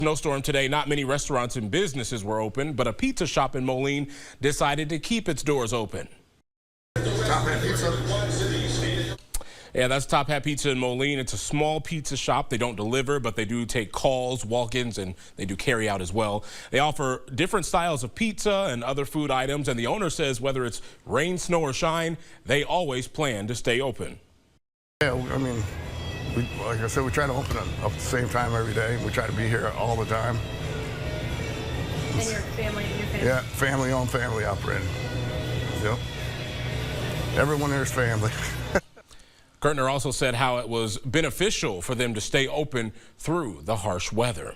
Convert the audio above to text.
Snowstorm today, not many restaurants and businesses were open, but a pizza shop in Moline decided to keep its doors open. Top Hat Pizza. Yeah, that's Top Hat Pizza in Moline. It's a small pizza shop. They don't deliver, but they do take calls, walk-ins, and they do carry out as well. They offer different styles of pizza and other food items, and the owner says whether it's rain, snow, or shine, they always plan to stay open. Yeah, I mean, like I said, we try to open it up at the same time every day. We try to be here all the time. And your family? Yeah, family-owned, family-operated. Yep. Everyone there is family. Gertner also said how it was beneficial for them to stay open through the harsh weather.